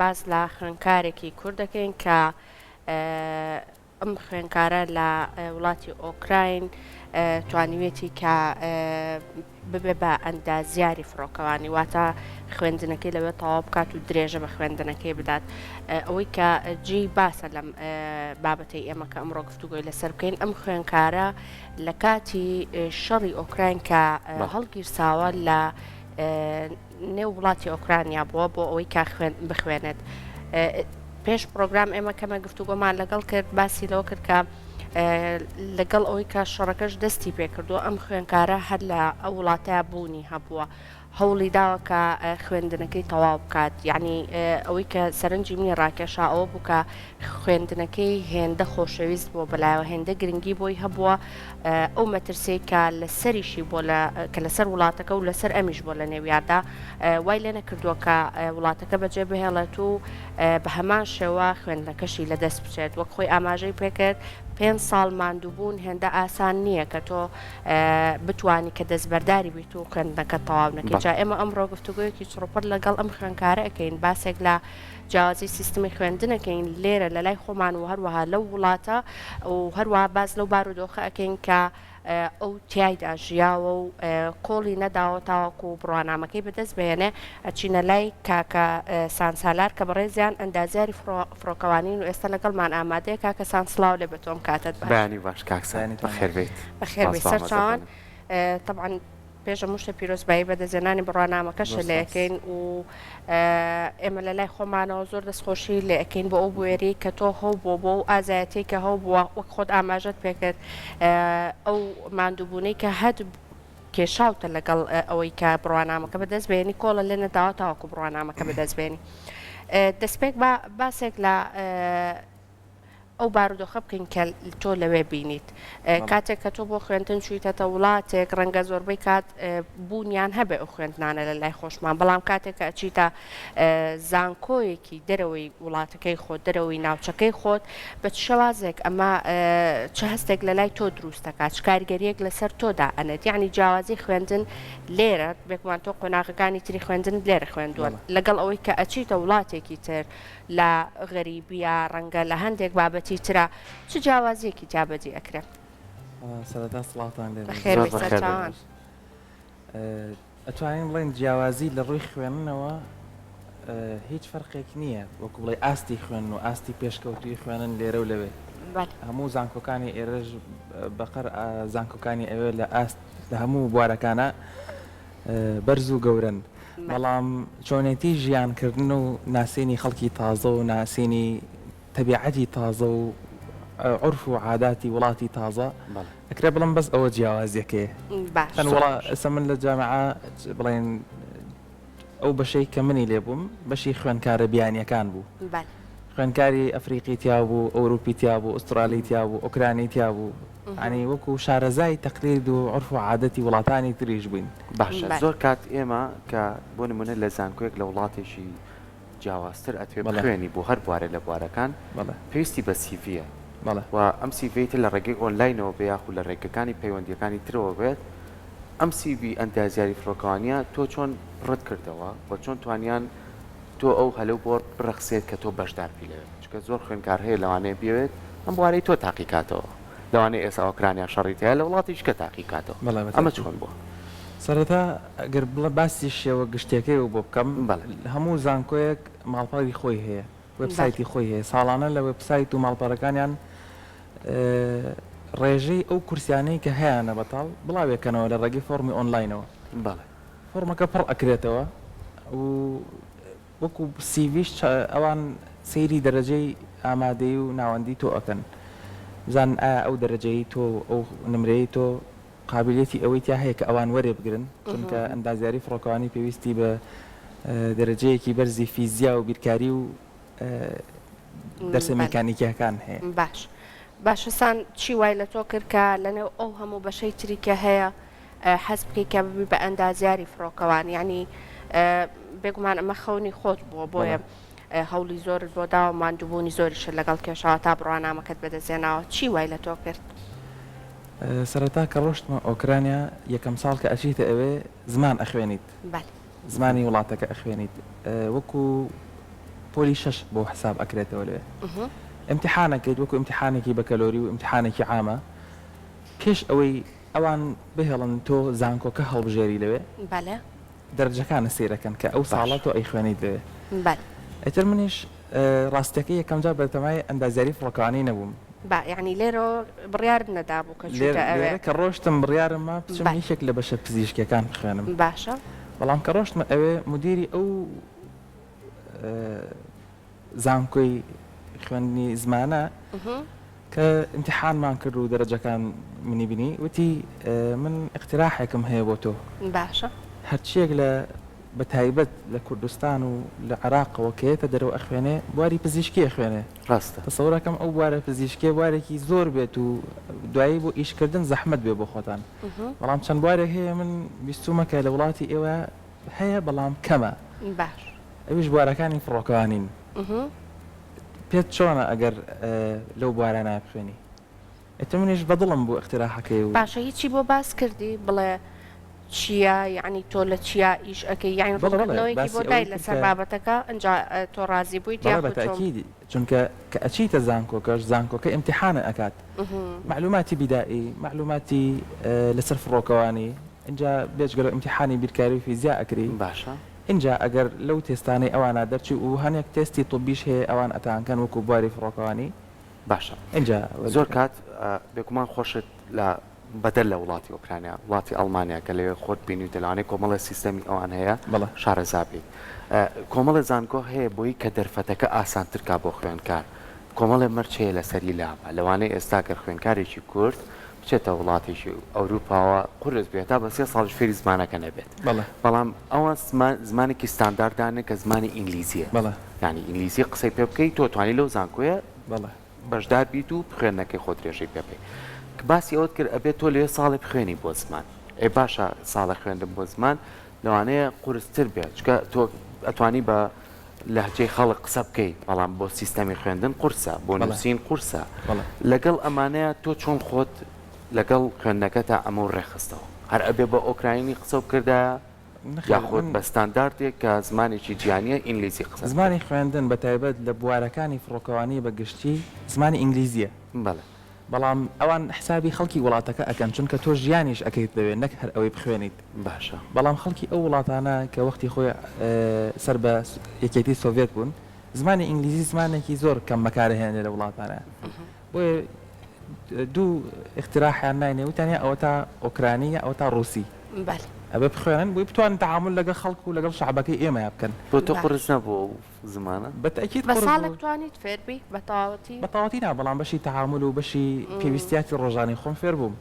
باز لە خوێندکارێکی کوور دەکەین کە ئەم خوێندکارە لە وڵاتی ئۆکراین توانیوێتی کە ببێ بە ئەندازیاری فڕۆکەوانی واتە خوێندنەکەی لەوێ تەواو بکات و درێژە بە خوێندنەکەی بدات ئەوەی کە جێی باسە لەم بابەتەی ئێمە کە ئەمڕۆ گفتوگۆی لەسەر بکەین ئەم خوێندکارە لە کاتی شەڕی ئۆکراین کە هەڵگیرساوە لە نێو وڵاتی ئۆکرانیا بووە بۆ ئەوەی کا بخوێنێت پێش پرۆگرام ئێمە کەمە گفتوگۆمان لەگەڵ کرد باسی لەوە کرد کە لەگەڵ ئەوەی کە شەڕەکەش دەستی پێکردووە ئەم خوێندکارە هەر لە ئەو وڵاتەیە بوونی هەبووە هەوڵی داوە کە خوێندنەکەی تەواو بکات یعنی ئەوەی کە سەرنجی منی ڕاکێشا ئەوە بوو کە خوێندنەکەی هێندە خۆشەویست بۆ بەلایەوە هێندە گرنگی بۆی هەبووە ئەو مەترسی کە لە سەریشی بۆ کە لەسەر وڵاتەکە و لەسەر ئەمیش بۆ لە نێویادا وای لێ نەکردووە کە وڵاتەکە بەجێ بهێڵێت و بە هەمان شێوە خوێندنەکەشی لەدەست بچێت وەک خۆی ئاماژەی پێکرد 5 ساڵ ماندووبوون هێندە ئاسان نییە کە تۆ بتوانی کە دەستبەرداری بیت و خوێندنەکە تەواو نەکەی جا ئێمە ئەمڕۆ گفتوگویەکی چڕۆپەر لەگەڵ ئەم خوێندکارە ئەەکەین باسێک لە جیاوازی سیستمی خوێندنەکەین لێرە لە لای خۆمان و هەروەها لەو وڵاتە و هەروەها باز لەو بارودۆخە ئەەکەین کە ئەو تایدا ژیاوە و کۆڵی نەداوە تاوەکو و بڕوانامەکەی بەدەست بێنێ ئەچینە لای کاکە سانسالار کە بەڕێزیان ئەندازیاری فڕۆکەوانین و ئێستا لەگەڵمان ئامادەیە کاکە سانسلااو لێ بە تۆم کاتت بەیانی باش کاکسانی بەخێربێت بەخێربێت سەرچاوان طبعا پێشە مشتە پیرۆزبایی بەدەزێنانی بڕوانامەکەشە لە ئەەکەین و ئێمە لە لای خۆمانەوە زۆر دەستخۆشی لە ئەەکەین بۆ ئەو بوێری کە تۆ هەو بۆ بۆ و ئازایەتی کە هەو بووە وەک خۆت ئاماژەت پێکرد ئەو ماندووبوونەی کە هەد کێشاوتە لەگەڵ ئەوەی کە بڕوانامەکە بەدەست بێنی کۆڵە لێ نەداوە تاوەکو بڕوانامەکە بەدەست بێنی دەستپێک باسێک لە ئەو بارودۆخە بکەین کە تۆ لەوێ بینیت کاتێک کە تۆ بۆ خوێندن چویتەتە وڵاتێک ڕەنگە زۆربەی کات بوونیان هەبێ ئەو خوێندنانە لە لای خۆشمان بەڵام کاتێک کە ئەچیتە زانکۆیەکی دەرەوەی وڵاتەکەی خۆت دەرەوەی ناوچەکەی خۆت بە شەوازێک ئەمە چه هەستێک لە لای تۆ دروستەکات کاریگەریەک لەسەر تۆدا ئەنێت یعنی جیاوازی خوێندن لێرە بێکمان تۆ قۆناغەکانی تری خوێندن لێرە خوێندووە لەگەڵ ئەوەی کە ئەچیتە وڵاتێکی تر لە غەریبیە ڕەنگە لە هەندێک بابەتی ترە چ جیاوازیەکی جابەجێ ئەکرێت سەرەتا سڵاتان لێ خێران ئەتوانین بڵێن جیاوازی لە ڕووی خوێننەوە هیچ فەرقێک نییە وەکو بڵێ ئاستی خوێن و ئاستی پێشکەوتوی خوێنن لێرە و لەوێ هەموو زانکۆکانی ئێرەش بەقەر زانکۆکانی ئەوێ لە ئاست لە هەموو بوارەکانە بەرز و گەورن بەڵام چۆنێتی ژیانکردن و ناسینی خەڵکی تازە و ناسینی تەبیعەتی تازە و عرف و عاداتی وڵاتی تازە ئەکرێ بڵم بەس ئەوە جیاوازیەکەیە ئەسە من لە جامعە بڵێن ئەو بەشەی کە منی لێبووم بەشی خوێندکارە بیانیەکان بوو خوێندکاری ئەفریقی تیا بوو ئەوروپی تیا بوو ئوسترالی تیا بوو ئۆکرانی تیا بوو ینی وەکو شارەزای تەقلید و عرف و عادەتی وڵاتانی تریش بووین باشە زۆر کات ئێمە کە بۆ نمونە لە زانکۆیەک لە وڵاتێکی جیاوازتر ئەتوێ بخوێنی بۆ هەر بوارە لە بوارەکان پێویستی بە سیڤە و ئەم سیڤیتر لە ڕێگەی ئۆنلاینەوە بێ یاخو لە ڕێگەکانی پەیوەندیەکانی ترەوە بێت ئەم سیڤی ئەندازیاری فڕۆکەوانیە تۆ چۆن ڕەت کردەوە و چۆن توانیان تۆ ئەو هەلو بۆ بڕەخسێت کە تۆ بەشداربی لەوێت چکە زۆر خوێندکار هەیە لەوانەیە بێت ئەم بوارەی تۆ تاقیکاتەوە لەوانەیە ئێستا ئۆکرانیا شەڕیتەیە لە وڵاتیش کە تاقیکاتەوە ئەمە چۆن بووە سەرەتا ئەگەر بڵە باسی شێوە گشتەکەی و بۆ بکەم هەموو زانکۆیەک ماڵپەڕی خۆی هەیە وێبسایتی خۆی هەیە ساڵانە لە وێبسایت و ماڵپەڕەکانیان ڕێژەی ئەو کورسیانەی کە هەیەە بەتاڵ بڵاوێکەنەوە لە ڕێگەی فۆرمی ئۆنلاینەوە فۆرمەکە پڕ ئەکرێتەوە و وەکو سیڤیش ئەوان سەیری دەرەجەی ئامادەی و ناوەندی تۆ ئەکەن بزان ئەو دەرەجەی تۆ ئەو نمرەی تۆ قابلیەتی ئەوەی تیا هەیە کە ئەوان وەرێ بگرن چونکە ئەندازیاری فڕۆکەوانی پێویستی بە دەرەجەیەکی بەرزی فیزیا و بیرکاری و دەرسە میکانیکیەکان هەیە باشەسان چی وای لە تۆ کرد کە لەنێو ئەو هەموو بەشەی تریکە هەیە حەز بکەی کە ببی بە ئەندازیاری فڕۆکەوان ینی بێگومان ئەمە خەونی خۆت بووە بۆیە هەوڵی زۆرت بۆ داوە ماندووبوونی زۆریش لەگەڵ کێشەوە تا بڕوانامەکەت بەدەستێناوە چی وای لە تۆ کرد سەرەتا کە ڕۆشتمە ئۆکرانیا یەکەم ساڵ کە ئەچیتە ئەوێ زمان ئەخوێنیت زمانی وڵاتەکە ئەخوێنیت وەکو پۆلی 6 بۆ حساب ئەکرێتەوە لێ امتحانەکەیت وەکو امتحانێکی بەکەلۆری و امتحانێکی عامە پێش ئەوەی ئەوان بهێڵن تۆ زانکۆکە هەڵبژێری لەوێ دەرجەکانە سێرەکەن کە ئەو ساڵە تۆ ئەی خوێنیت لەوێ ئەتر منیش ڕاستەکەی یەکەم جار بەتەمای ئەندازیاری فڕۆکەوانی نەبووم یعنی لێرە بڕیار نەدابوو کە ڕۆشتم بڕیارم ما بچم هیچێک لە بەشە پزیشکیەکان بخوێنم باشە بەڵام کە ڕۆشتمە ئەوێ مدیری ئەو زانکۆی خوێندنی زمانە کە امتحانمان کرد و دەرەجەکان منی بینی وتی من اقتراحێکم هەیە بۆ تۆ باشە هەرچیەک لە بە تایبەت لە کوردستان و لە عێراقەوە کەیەتە دەرەوە ئەخوێنێ بواری پزیشکی ئەخوێنێ ڕاستە تەسەوڕەکەم ئەو بوارە پزیشکی بوارێکی زۆر بێت و دوایی بۆ ئیشکردن زەحمەت بێ بۆ خۆتان بەڵام چەند بوارێک هەیە من بیستومەکە لە وڵاتی ئێوە هەیە بەڵام کەمە باش ئەویش بوارەکانی فڕۆکەوانین پێت چۆنە ئەگەر لەو بوارانە بخوێنی ئێتە منیش بەدڵم بوو اقتراحەکەی و باشە هیچی بۆ باس کردی بڵێ چییە یعنی تۆ لە چیا ئیش ئەەکەی یانی ڕۆڵەوەیکی بۆ دای لەسەر بابەتەکە ئەنجا تۆ ڕازی بوویت یاکیدی چونکە کە ئەچیتە زانکۆکەش زانکۆکە امتحانە ئەکات معلوماتی بیدائی معلوماتی لەسەر فڕۆکەوانی اینجا بێجگەرە امتحانی بیرکاری و فیزیا ئەکری باشە اینجا ئەگەر لەو تێستانەی ئەوانە دەرچی و هەنێک تێستی تۆبیش هەیە ئەوان ئەتانکەن وەکو بواری فڕۆکەوانی باشە اینجا زۆر کات بێگومان خۆشت لە بەدەل لە وڵاتی ئۆکرانیا وڵاتی ئەڵمانیا کە لەوێ خۆت بینی و دەلوانێت کۆمەڵە سیستەمی ئەوان هەیە شارەزابی کۆمەڵە زانکۆ هەیە بۆی کە دەرفەتەکە ئاسانترکا بۆ خوێنکار کۆمەڵێ مەرچەیە لەسەری لامە لەوانەیە ئێستا گەر خوێنکارێکی کورد بچێتە وڵاتێکی ئەوروپاوە قورس بێتە بە 3 ساڵ فێری زمانەکە نەبێت بەڵام ئەوان زمانێکی ستانداردانە کە زمانی ئینگلیزیە یعنی ئینگلیزی قسەی پێ بکەیت تۆ توانی لەو زانکۆیە بەشدار بیت و خوێندنەکەی خۆ درێژەی پێ بکەیت باسی ئەوت کرد ئەبێت تۆ لێ ساڵی بخوێنی بۆ زمان ئەی باشە ساڵە خوێندم بۆ زمان لەوانەیە قورستر بێت چکە تۆ ئەتوانی بە لەهجەی خەڵک قسە بکەیت بەڵام بۆ سیستەمی خوێندن قورسە بۆ نووسین قورسە لەگەڵ ئەمانەیە تۆ چۆن خۆت لەگەڵ خوێندنەکە تا ئەمە ڕێخستەوە هەر ئەبێ بە ئۆکراینی قسە بکردایە یاخۆت بە ستانداردێک کە زمانێکی جیانیە ئینگلیزی قسە زمانی خوێندن بە تایبەت لە بوارەکانی فڕۆکەوانی بەگشتی زمانی ئینگلیزیە بەڵام ئەوان حسابی خەڵکی وڵاتەکە ئەکەن چونکە تۆ ژیانیش ئەەکەیت لەوێ نەک هەر ئەوەی بخوێنیت باشە بەڵام خەڵکی ئەو وڵاتانە کە وەختی خۆی سەر بە یەکێتی سۆڤێت بوون زمانی ئینگلیزی زمانێکی زۆر کەم بەکارهێنێ لە وڵاتانە بۆیە دوو اختراحیان ناینێ وتانیا ئەوە تا ئۆکرانی ئەوە تا ڕووسی ئەبێ بخوێنن بۆی بتوان تعامل لەگەڵ خەڵکو و لەگەڵ شعبەکەی ئێمە بکەن بۆ تۆ قورس نەبوو زمانە بەتەکیید بە ساڵێک توانیت فێر بی بەتەواتی نا بەڵام بەشی تعامل و بەشی پێویستیاتی ڕۆژانی خۆم فێر بووم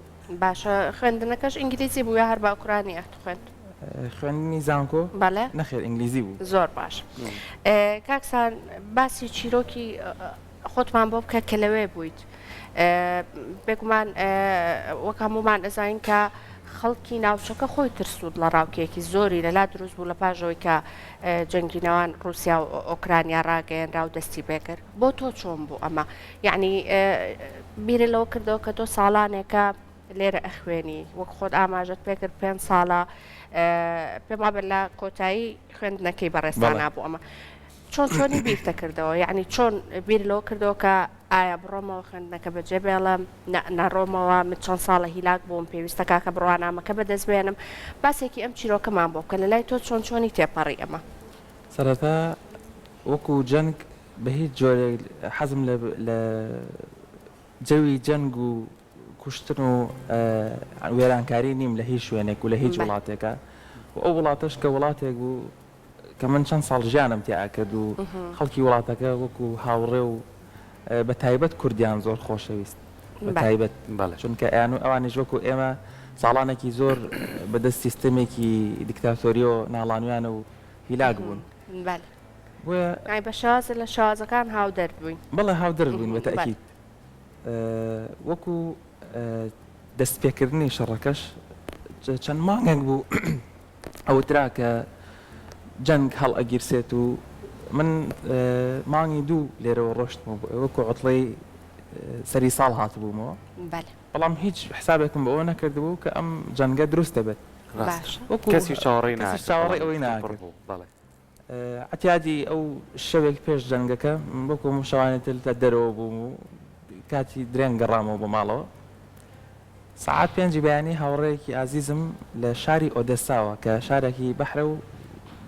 باشە خوێندنەکەش ئینگلیزی بوو یا هەر بە ئوکرانی خوێند خوێندنی زانکۆ نەخێر ئینگلیزی بوو زۆر باش کاکسان باسی چیرۆکی خۆتمان بۆ بکە کە لەوێ بوویت بێگومان وەک هەمومان ئەزانین کە خەڵکی ناوچەکە خۆی ترسود لە ڕاوکێکی زۆری لەلا دروست بوو لە پاژەوەی کە جەنگینەوان رووسیا و ئۆکرانیا ڕاگەیەنرا و دەستی پێکرد بۆ تۆ چۆن بوو ئەمە یعنی بیرە لەوە کردەوە کە تۆ ساڵانێکە لێرە ئەخوێنی وەک خۆت ئاماژت پێکرد 5 ساڵە پێم وابێت لە کۆتایی خوێندنەکەی بەڕێستانە بوو ئەمە چۆن چۆنی بیرتە کردەوە یعنی چۆن بیر لەوە کردەوە کە ئایا بڕۆمەوە خوێندنەکە بەجێ بێڵم نەڕۆمەوە من چەند ساڵە هیلاک بووم پێویستە کاکە بڕوانامەکە بەدەستبێنم باسێکی ئەم چیرۆکەمان بۆ بکە لە لای تۆ چۆن چۆنی تێپەڕی ئەمە سەرەتا وەکو جەنگ بە هیچ جۆرێک حەزم لە جەوی جەنگ و کوشتن و وێرانکاری نیم لە هیچ شوێنێک و لە هیچ وڵاتێکە و ئەو وڵاتش کە وڵاتێک بوو کە من چەند ساڵ ژیانم تیا کرد و خەڵکی وڵاتەکە وەکو هاوڕێ و بە تایبەت کوردیان زۆر خۆشەویست بە تایبەت چونکە ئەیان و ئەوانیش وەکو ئێمە ساڵانێکی زۆر بەدەست سیستەمێکی دیکتاتۆریۆ ناڵانویانە و هیلاک بوون بە شاز لە شازەکان هاو دەردبووین بەڵێ هاو دەردبووین بە تەکید وەکو دەستپێکردنی شەڕەکەش چەند مانگێک بوو ئەوترا کە جەنگ هەڵ ئەگیرسێت و من مانگی دوو لێرەوە ڕۆشتمەوە وەکو عوتڵەی سەری ساڵ هاتبوومەوە بەڵام هیچ حسابێکم بەوە نەکردبوو کە ئەم جەنگە دروست دەبێت کەسی چاوەڕێی ئەوەی ناکرد اعتیادی ئەو شەوێک پێش جەنگەکە بۆکم شەوانێتتر تا دەرەوە بووم و کاتی درێن گەڕامەوە بۆ ماڵەوە سعات 5 بەیانی هاوڕێیەکی ئازیزم لە شاری ئۆدەساوە کە شارێکی بەحرە و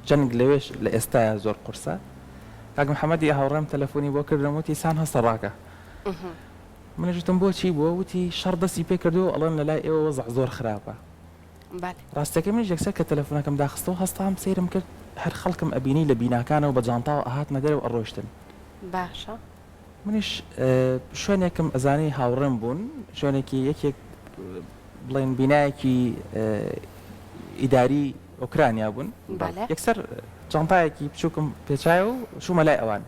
جەنگ لەوێش لە ئێستاە زۆر قورسە کاک محەممەدی هاوڕێم تەلەفۆنی بۆ کردم وتی سان هەستە ڕاکە منەژتم بۆچی بووە وتی شەڕ دەستی پێ کردو ئەڵەن لە لای ئێوە وەزع زۆر خراپە ڕاستەکە من یەکسەر کە تەلەفۆنەکەم داخستەوە هەستام سەیرم کرد هەر خەڵکم ئەبینی لە بیناکانەوە بە جانتاوە ئەهاتمە دەرەوە ئەڕۆشتن باشە منیش شوێنێکم ئەزانی هاوڕێم بوون شوێنێکی یەکێک بڵێن بینایەکی ئیداری ئۆکرانیا بوون یەکسەر جانتایەکی بچووکم پێچایە و چوومە لای ئەوان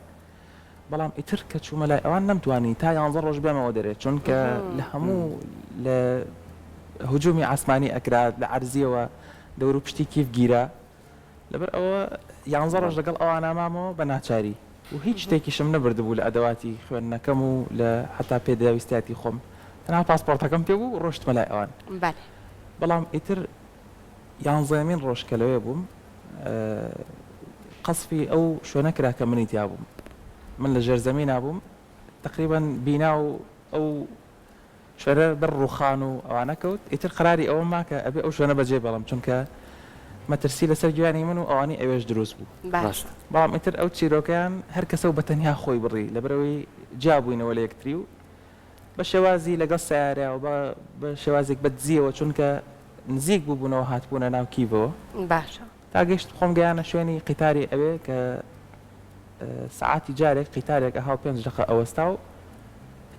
بەڵام ئیتر کە چوومە لای ئەوان نەمتوانی تا 11 ڕۆژ بێمەوە دەرێت چونکە لە هەموو لە هجومی ئاسمانی ئەکرات لە عەرزیەوە دەور و پشتی کیف گیرە لەبەر ئەوە 11 ڕۆژ لەگەڵ ئەوان ئامامەوە بە ناچاری و هیچ شتێکیشم نەبردبوو لە ئەدەواتی خوێندنەکەم و لە حتا پێداویستاتی خۆم تەنها پاسپۆرتەکەم پێ بوو ڕۆشتمە لای ئەوان بەڵام ئیتر 11مین ڕۆژ کە لەوێ بووم قەسفی ئەو شوێنە کرا کە منی تیا بووم من لە ژێرزەمین نابووم تقریبا بینا و ئەو شوێنە بەر ڕووخان و ئەوانە کەوت ئیتر قراری ئەوە ماکە ئەبێ ئەو شوێنە بەجێ بەڵام چونکە مەترسی لەسەر گویانی من و ئەوانی ئەوێش دروست بوو بەڵام ئیتر ئەو چیرۆکەیان هەر کەسە و بەتەنیا خۆی بڕی لەبەرەوەی جیابووینەوە لە یەکتری و بە شێوازی لەگەڵ سیارە و بە شێوازێک بەدزیەوە چونکە نزیک بووبوونەوە هاتبوونە ناو کیڤەوە باشە تا گەشت خۆم گەیانە شوێنی قیتاری ئەوێ کە سعاتی جارێک قیتارێک ئەها 5 دقە ئەوەستا و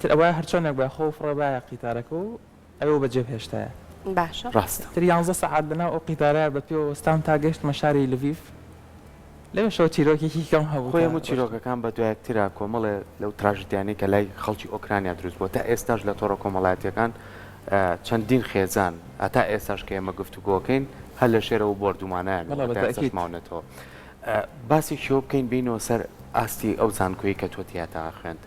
تر ئەوە هەرچۆنێک بە خۆ فڕێبایە قیتارەکە و ئەوە بەجێ هێشتایە باشە ڕاستە تر 11 سعات لەناو ئەو قیتارە بە پێوە وەستام تا گەشتمە شاری لڤیف لەوێشەوە چیرۆکێکی کەم هەبوو خۆی هەموو چیرۆکەکان بە دوایەکترا کۆمەڵێ لەو تراژدیانەی کە لای خەڵکی ئۆکرانیا دروست بووە تا ئێستاش لە تۆڕە کۆمەڵایەتیەکان چەندین خێزان ئەتا ئێستاش کە ئێمە گفتوگۆکەین هەر لە شێرەوە بردومانەیەماونێتەوە باسی شۆ بکەین بینەوە سەر ئاستی ئەو زانکۆیی کە تۆ تیاتا خوێند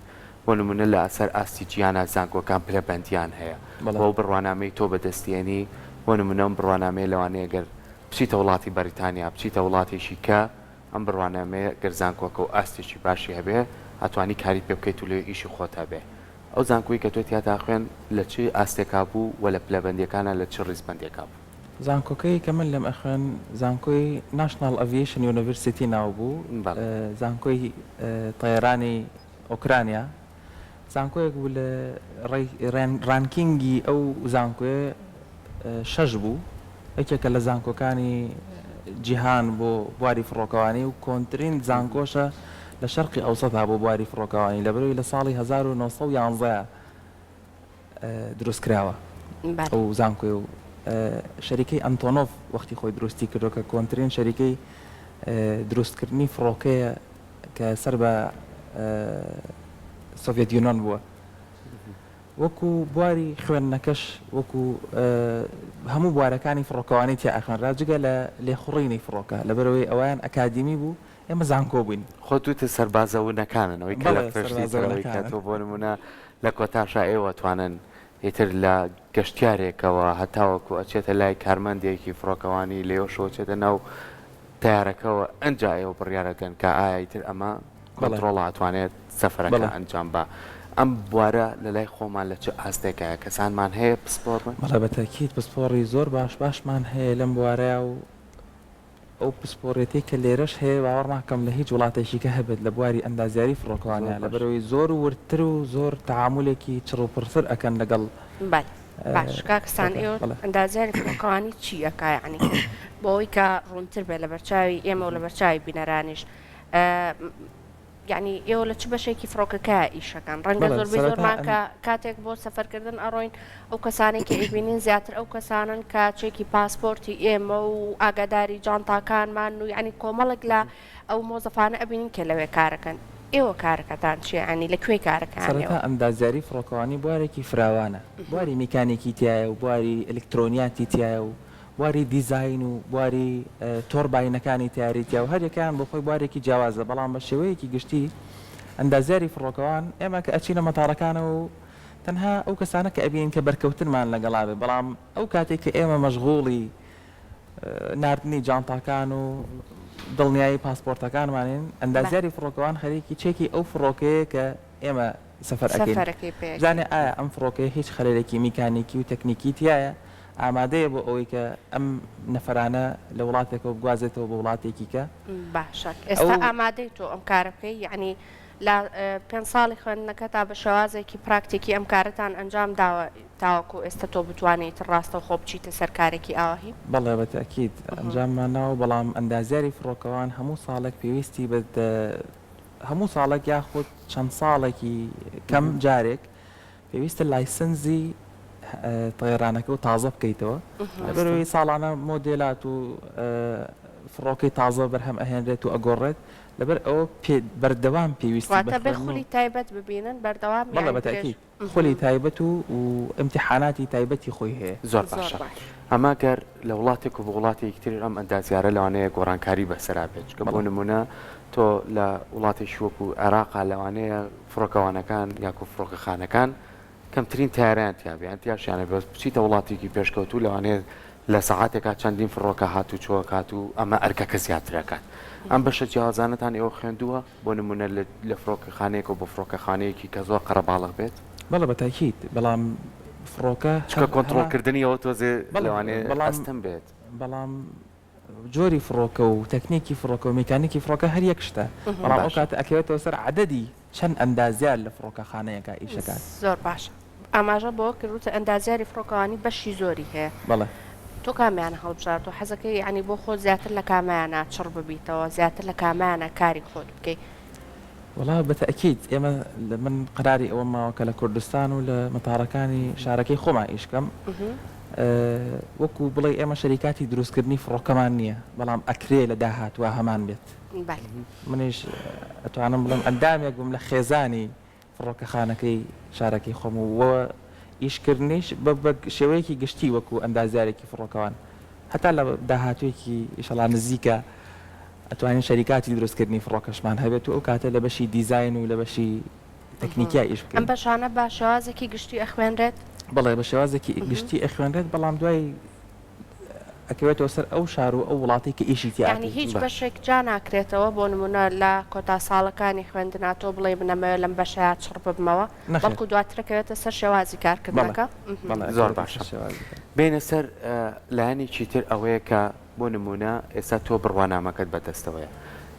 بۆ نمونە لە ئەسەر ئاستی جیانە زانکۆکان پلەبەندیان هەیە بۆ بڕوانامەی تۆ بەدەستێنی بۆ نمونەم بڕوانامەیە لەوانەیە گەر بچیتە وڵاتی بەریتانیا بچیتە وڵاتێکی کە ئەم بڕوانامەیە گەرزانکۆکە و ئاستێکی باشی هەبێ ئەتوانی کاری پێ بکەیت و لێ ئیشی خۆتا بێ ئەو زانکۆیی کە تۆ تیاتا خوێن لە چی ئاستێکا بوو و لە پلەبەندیەکانە لە چ ڕیزبەندێکا بوو زانکۆکەی کە من لەم ئەخوێن زانکۆی ناشنال ئەڤیشن یونیڤرسیتی ناو بوو زانکۆی تایرانی ئۆکرانیا زانکۆیەک بوو لە ڕانکینگی ئەو زانکۆیە 6 بوو یەکێکە لە زانکۆکانی جیهان بۆ بواری فڕۆکەوانی و کۆنترین زانکۆشە لە شەرقی ئەوسەدا بۆ بواری فڕۆکەوانی لەبەرەوەی لە ساڵی 1911 دروست کراوە ئەو زانکۆی و شەریکەی ئەنتۆنۆف وەختی خۆی دروستی کردو کە کۆنترین شەریکەی دروستکردنی فڕۆکەیە کە سەر بە سۆڤێت یونۆن بووە وەکو بواری خوێندنەکەش وەکو هەموو بوارەکانی فڕۆکەوانی تیا ئەخوێنرا جگە لە لێخوڕینی فڕۆکە لەبەرەوەی ئەویان ئەکادیمی بوو ئێمە زانکۆ بووین خۆ توتە سەربازەونەکاننەوەی کە لە پێشتیەوەی کە تۆ بۆ نمونە لە کۆتاشا ئێوە توانن ئیتر لە گەشتیارێکەوە هەتاوەکو ئەچێتە لای کارمەندێکی فڕۆکەوانی لێوەشەوە چێتە ناو تیارەکەەوە ئەنجا ئێوە بڕیارەکەن کە ئایتر ئەمە کۆنتڕۆڵ ئەتوانێت سەفەرەکە ئەنجام بە ئەم بوارە لە لای خۆمان لە چ ئاستێکایە کەسانمان هەیە پسپۆڕ بەڵێ بەتەکیت پسپۆڕی زۆر باشمان هەیە لەم بوارەیە و ئەو پسپۆڕێتی کە لێرەش هەیە باوەڕ ناکەم لە هیچ وڵاتێکی کە هەبێت لە بواری ئەندازیاری فڕۆکەوانیە لەبەرەوەی زۆر ورتر و زۆر تەعاملێکی چڕوپڕتر ئەکەن لەگەڵ باش کاکستان ئێوە ئەندازیاری فڕۆکەوانی چی ئەکا یعنی بۆەوەی کە ڕوونتر بێت لە بەرچاوی ئێمە و لە بەرچاوی بینەرانیش یعنی ئێوە لە چ بەشێکی فڕۆکەکە ئیشەکان ڕەنگە زۆربەی زۆرمان کە کاتێک بۆ سەفەرکردن ئەڕۆین ئەو کەسانێکی ئەیبینین زیاتر ئەو کەسانن کە چێکی پاسپۆرتی ئێمە و ئاگاداری جانتاکانمان و یعنی کۆمەڵک لە ئەو مۆزەفانە ئەبینین کە لەوێ کارەکەن ئێوە کارەکەتان چیە ینی لەکوێ کارەکان سەرەتا ئەندازیاری فڕۆکەوانی بوارێکی فراوانە بواری میکانێکی تایە و بواری ئەلکترۆنیاتی تایە و بواری دیزاین و بواری تۆرباینەکانی تیاریتیا و هەرێکیان بۆ خۆی بوارێکی جیاوازە بەڵام بە شێوەیەکی گشتی ئەندازیاری فڕۆکەوان ئێمە کە ئەچینە مەتاڕەکانەوە و تەنها ئەو کەسانە کە ئەبین کە بەرکەوتنمان لەگەڵابێ بەڵام ئەو کاتێک کە ئێمە مەشغوڵی ناردنی جانتاکان و دڵنیایی پاسپۆرتەکانمانین ئەندازیاری فڕۆکەوان خەریکی چێکی ئەو فڕۆکەیە کە ئێمە سەفەر ئەکەین زانێ ئایا ئەم فڕۆکەیە هیچ خەلەلێکی میکانیکی و تەکنیکی تایە ئامادەیە بۆ ئەوەی کە ئەم نەفرانە لە وڵاتێکەوە بگوازێتەوە بە وڵاتێکی کە باشە ئێستا ئامادەی تۆ ئەم کارە بکەی یعنی لە 5 ساڵی خوێندنەکە تا بە شێوازێکی پراکتیکی ئەم کارتان ئەنجام داوە تاوەکو ئێستا تۆ بتوانیت ڕاستە خۆ بچیتە سەرکارێکی ئاواهی بەڵێ بەتەکید ئەنجاممانەوە بەڵام ئەندازیاری فڕۆکەوان هەموو ساڵێک پێویستی بە هەموو ساڵێک یاخود چەند ساڵێکی کەم جارێک پێویستە لایسنزی طێرانەکە و تازە بکەیتەوە لەبەرەوەی ساڵانە مۆدێلات و فڕۆکەی تازە بەرهەم ئەهێنرێت و ئەگۆڕێت لەبەر ئەوە بەردەوام پێویستی بە خولی تایبەت ببینن بەردەوام بەڵێ بەتەکید خولی تایبەت و ئیمتیحاناتی تایبەتی خۆی هەیە زۆر باشە ئەما گەر لە وڵاتێک و بە وڵاتێکی تر ئەم ئەندازیارە لەوانەیە گۆڕانکاری بەسەرا بێت کە بۆ نمونە تۆ لە وڵاتێکی وەکو عێراقا لەوانەیە فڕۆکەوانەکان یاکو فڕۆکەخانەکان کەمترین تایارەیان تیابیان تیاشیانە بەس بچیتە وڵاتێکی پێشکەوتوو لەوانەیە لە سەعاتێکا چەندین فڕۆکە هات و چۆکات و ئەمە ئەرکەکە زیاترەکات ئەم بەشە جیاوازانەتان ئێوە خوێندووە بۆ نمونە لە فڕۆکەخانەیەک و بە فڕۆکەخانەیەکی کە زۆر قەرەباڵغ بێت بەڵێ بەتاکید بەڵام فڕۆکە کۆنتڕۆلکردنیەوە تۆزێ لەوانەیە ئەستم بێت بەڵام جۆری فڕۆکە و تەکنیکی فڕۆکە و میکانیکی فڕۆکە هەر یەک شتە بەڵام ئەو کاتە ئەکەوێتەوە سەر عەدەدی چەند ئەندازیار لە فڕۆکەخانەیەکە ئیشەکات زۆر باشە ئاماژە بۆ کردوتە ئەندازیاری فڕۆکەوانی بەشی زۆری هەیە بەڵێ تۆ کامیانە هەڵبژار تۆ حەزەکەی ینی بۆ خۆ زیاتر لە کامایانە چڕ ببیتەوە زیاتر لە کامایانە کاری خۆت بکەیت وڵا بەتەکید ئێمە من قراری ئەوە ماوەکە لە کوردستان و لە مەتاڕەکانی شارەکەی خۆمان ئیشکەم وەکو بڵێ ئێمە شەریکاتی دروستکردنی فڕۆکەمان نییە بەڵام ئەکرێ لە داهاتوە هەمان بێت منیش ئەتوانم بڵم ئەندامێک بم لە خێزانی فڕۆکەخانەکەی شارەکەی خۆم وەوە ئیشکردنیش بە شێوەیەکی گشتی وەکو ئەندازیارێکی فڕۆکەوان هەتا لە داهاتوێکی ئیشەڵا نزیکە ئەتوانین شەریکاتی دروستکردنی فڕۆکەشمان هەبێت و ئەو کاتە لە بەشی دیزاین و لە بەشی تەکنیکیا ئیش بکەین ئەم بەشانە با شێوازێکی گشتی ئەخوێنرێت بەڵێ بە شێوازێکی گشتی ئەخوێنرێت بەڵام دوای ئەکەوێتەوە سەر ئەو شار و ئەو وڵاتی کە ئیشی ینی هیچ بەشێک جا ناکرێتەوە بۆ نمونە لە کۆتا ساڵەکانی خوێندناتۆ بڵێ بنەمەوە لەم بەشەیە چڕ ببمەوە بەڵکو دواترەکەوێتە سەر شێوازی کارکردنەکە زۆر باشە بینە سەر لایەنێکی تر ئەوەیە کە بۆ نمونە ئێستا تۆ بڕوانامەکەت بەدەستەوەیە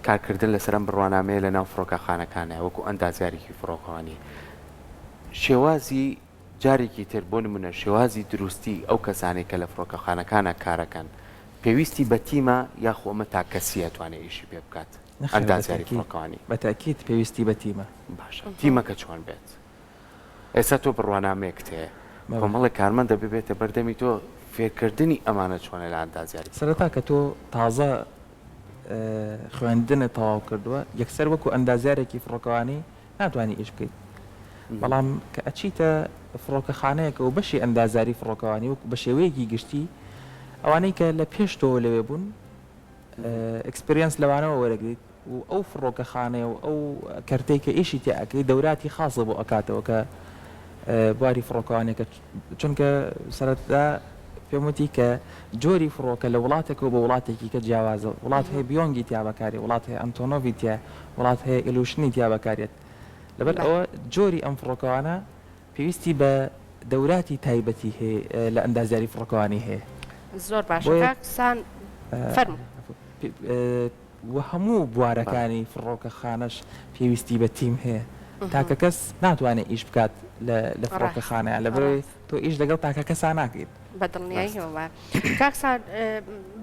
کارکردن لەسەر ئەم بڕوانامەیە لە ناو فڕۆکەخانەکانە وەکو ئەندازیارێکی فڕۆکەوانی شێوازی جارێکی تر بۆ نمونە شێوازی دروستی ئەو کەسانی کە لە فڕۆکەخانەکانە کارەکەن پێویستی بە تیمە یاخۆ ئەمە تا کەسی ئەتوانێت ئیشی پێ بکات ئەندازیاری فڕۆکەوانی بەتاکید پێویستی بە تیمە باشە تیمەکە چۆن بێت ئێستا تۆ بڕوانامەیەک هەیە کۆمەڵی کارمەندە ببێتە بەردەمی تۆ فێرکردنی ئەمانە چۆنە لە ئەندازیاری سەرەتا کە تۆ تازە خوێندنە تەواو کردووە یەکسەر وەکو ئەندازیارێکی فڕۆکەوانی ناتوانانی ئیش بکەیت بەڵام کە ئەچیتە فڕۆکەخانەیەکە و بەشی ئەندازیاری فڕۆکەوانی وەکو بە شێوەیەکی گشتی ئەوانەی کە لە پێشتەوە لەوێ بوون ئەکسپریەنس لەوانەوە وەرەگریت و ئەو فڕۆکەخانەیە و ئەو کەرتەی کە ئیشی تیاکەی دەوراتی خاصە بۆ ئەکاتەوە کە بواری فڕۆکەوانێکە چونکە سەرەتا پێم وتی کە جۆری فڕۆکە لە وڵاتێکەوە بە وڵاتێکی کە جیاوازە وڵات هەیە بیۆنگی تیا بەکاری وڵات هەیە ئەنتۆنۆڤی تیا وڵات هەیە ئیلوشنی تیا بەکارێت لەبەر ئەوە جۆری ئەم فڕۆکەوانە پێویستی بە دەوراتی تایبەتی هەیە لە ئەندازیاری فڕۆکەوانی هەیە زۆر باشسان فەرمو و هەموو بوارەکانی فڕۆکەخانەش پێویستی بە تیم هەیە تاکە کەس ناتوانێت ئیش بکات لە فڕۆکەخانەیە لەبەرەوەی تۆ ئیش لەگەڵ تاکە کەسان ناکەیت بەدڵنیاییەوە کاکسان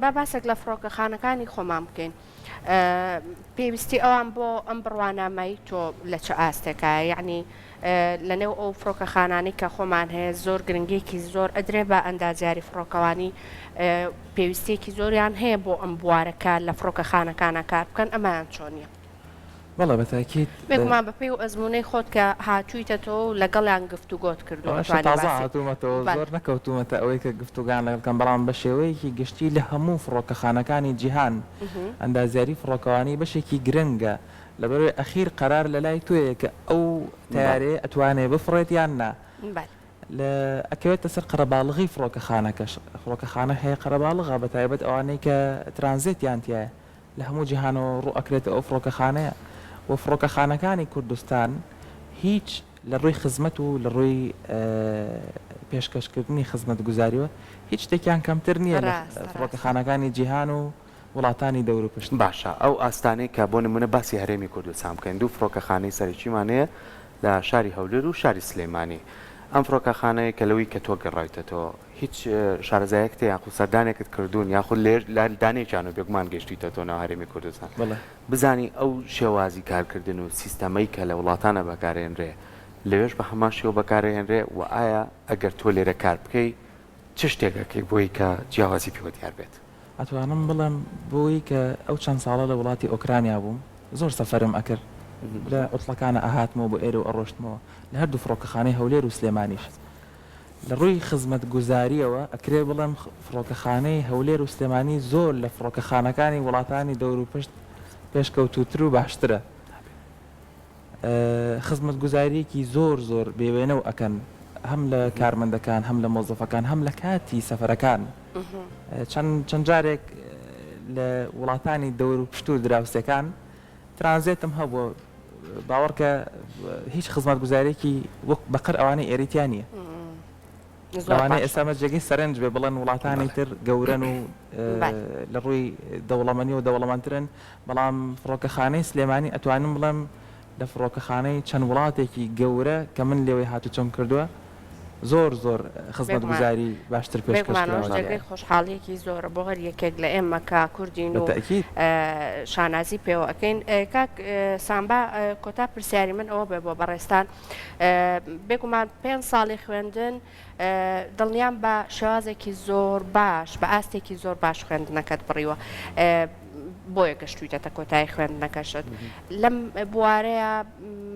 با باسێک لە فڕۆکەخانەکانی خۆمان بکەین پێویستی ئەوان بۆ ئەم بڕوانامایی تۆ لە چه ئاستێکە یعنی لەنێو ئەو فڕۆکەخانانی کە خۆمان هەیە زۆر گرنگێکی زۆر ئەدرێ بە ئەندازیاری فڕۆکەوانی پێویستێکی زۆریان هەیە بۆ ئەم بوارەکە لە فڕۆکەخانەکانە کار بکەن ئەمایان چۆنیە بەڵێ بەتاکید بێگومان بەپێی و ئەزمونەی خۆت کە هاتوویتە تۆ لەگەڵیان گفتوگۆت کردو تازە هاتوومەتەوە زۆر نەکەوتومەتە ئەوەی کە گفتوگان لەگەڵکەم بەڵام بە شێوەیەکی گشتی لە هەموو فڕۆکەخانەکانی جیهان ئەندازیاری فڕۆکەوانی بەشێکی گرنگە لەبەرەوەی ئەخیر قەرار لە لای توێیە کە ئەو تیارێ ئەتوانێ بفڕێت یان نا لە ئەکەوێتە سەر قەرەباڵغی فڕۆکەخانەکەش فڕۆکەخانە هەیە قەرەباڵغا بە تایبەت ئەوانەی کە ترانزیت یان تایە لە هەموو جیهانەوە ڕوو ئەکرێتە ئەو فڕۆکەخانەیە و فڕۆکەخانەکانی کوردستان هیچ لە ڕووی خزمەت و لە ڕووی پێشکەشکردنی خزمەت گوزاریوە هیچ شتێکیان کەمتر نییە لە فڕۆکەخانەکانی جیهان و وڵاتانی دەور و پشت. باشە ئەو ئاستانەی کە بۆ نمونە باسی هەرێمی کوردستان بکەین دوو فڕۆکەخانەی سەرەکیمانەیە لە شاری هەولێر و شاری سلێمانی. ئەم فڕۆکەخانەیە کە لەوەی کە تۆ گەڕایتەوە هیچ شارەزایەک یاخود سەردانێکت کردوون یاخود لێر دانێکیان و بێگومان گەشتیتە تۆ ناو هەرێمی کوردستان بزانی ئەو شێوازی کارکردن و سیستەمەی کە لە وڵاتانە بەکارهێنرێ لەوێش بە هەمان شێوە بەکارهێنرێ و ئایا ئەگەر تۆ لێرە کار بکەی چ شتێکەکەی بۆی کە جیاوازی پێوە دیار بێت؟ ئەتوانم بڵێم بۆی کە ئەو چەند ساڵە لە وڵاتی ئۆکرانیا بووم زۆر سەفەرم ئەکرد لە ئوتڵەکانە ئاهاتمەوە بۆ ئێرە و ئەڕۆشتمەوە لە هەردوو فڕۆکەخانەی هەولێر و سلێمانیش لە ڕووی خزمەت گوزاریەوە ئەکرێ بڵێم فڕۆکەخانەی هەولێر و سلێمانی زۆر لە فڕۆکەخانەکانی وڵاتانی دەور و پشت پێشکەوتوتر و باشترە. خزمەت گوزاریەکی زۆر زۆر بێوێنە و ئەکەن هەم لە کارمەندەکان هەم لە مۆزەفەکان هەم لە کاتی سەفەرەکان چەند جارێک لە وڵاتانی دەور و پشت و دراوسەکان ترانزێتم هەبووە باوەڕکە هیچ خزمەت گوزارێکی وەک بەقەر ئەوانەی ئێریتیانە لەوانەیە ئێستا جێگەی سەرنج بێ بڵێن وڵاتانی تر گەورن و لە ڕووی دەوڵەمەنی و دەوڵەمەندترن بەڵام فڕۆکەخانەی سلێمانی ئەتوانم بڵێم لە فڕۆکەخانەی چەند وڵاتێکی گەورە کە من لێوەی هاتوچۆم کردووە زۆر زۆر خزمەت گوزاری باشتر پێشکەشکردنەوەی خۆشحاڵیەکی زۆرە بۆ هەر یەکێک لە ئێمە کە کوردین و شانازی پێوە ئەەکەین کاک سامبا کۆتا پرسیاری من ئەوە بێ بۆ بەڕێستان بێگومان 5 ساڵی خوێندن دڵنیان بە شێوازێکی زۆر باش بە ئاستێکی زۆر باش خوێندنەکەت بڕیوە بۆیە گەشتویتەتە کۆتایی خوێندنەکەشت لەم بوارەیە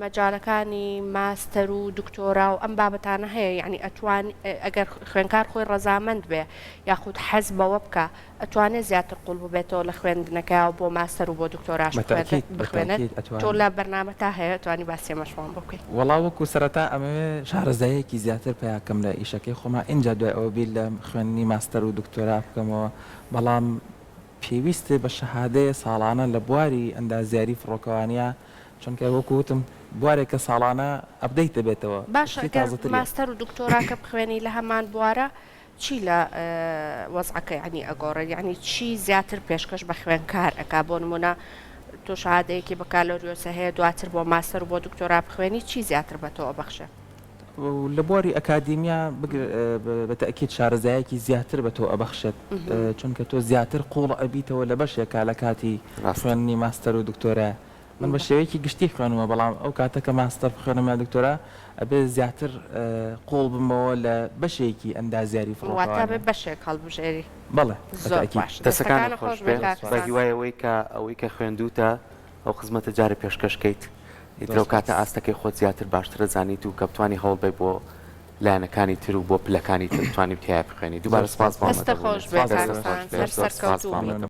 مەجالەکانی ماستەر و دکتۆرا و ئەم بابەتانە هەیە یعنی ئەتوان ئەگەر خوێنکار خۆی ڕەزامەند بێ یاخود حەز بەوە بکە ئەتوانێت زیاتر قوڵ ببێتەوە لە خوێندنەکە و بۆ ماستەر و بۆ دکتۆراش بخوێنێت تۆ لە بەرنامە تا هەیە توانی باسی مەشوان بکەیت وەڵا وەکو سەرەتا ئەمەوێ شارەزایەکی زیاتر پیاکەم لە ئیشەکەی خۆما اینجا دوای ئەوە بیر لە خوێندنی ماستەر و دکتۆرا بکەمەوە بەڵام پێویستە بە شەهادەیە ساڵانە لە بواری ئەندازیاری فڕۆکەوانیە چونکە وەکوتم بوارێکە ساڵانە ئەبدەیت دەبێتەوە باش ماستەر و دکتۆراکە بخوێنی لە هەمان بوارە چی لە وەزعەکە ینی ئەگۆڕێت یعنی چی زیاتر پێشکەش بە خوێنکار ئەکا بۆ نمونە تۆ شەهادەیەکی بەکالۆریۆسە هەیە دواتر بۆ ماستەر و بۆ دکتۆرا بخوێنی چی زیاتر بە تۆ ئەبەخشە لە بواری ئەکادیمیا بەتەکیید شارەزایەکی زیاتر بە تۆ ئەبەخشێت چونکە تۆ زیاتر قوڵ ئەبیتەوە لە بەشێکا لە کاتی خوێننی ماستەر و دکتۆرە من بە شێوەیەکی گشتی خوێنمە بەڵام ئەو کاتەکە ماستەر بخوێنم یا دکتۆرا ئەبێ زیاتر قوڵ بمەوە لە بەشێکی ئەندازیاری فڕۆکەوانە بێ بەشێک هەڵبژێری بەڵێ دەسەکان خۆش بێت بەگی وایە ئەوەی کە خوێندوتە ئەو خزمەتە جارە پێشکەشکەیت لەو کاتە ئاستەکەی خۆت زیاتر باشترە زانیت و کە بتوانی هەوڵ بێ بۆ لایەنەکانی تر و بۆ پلەکانی تر بتوانانی تیا بخوێنی دووبارە سپاس خۆش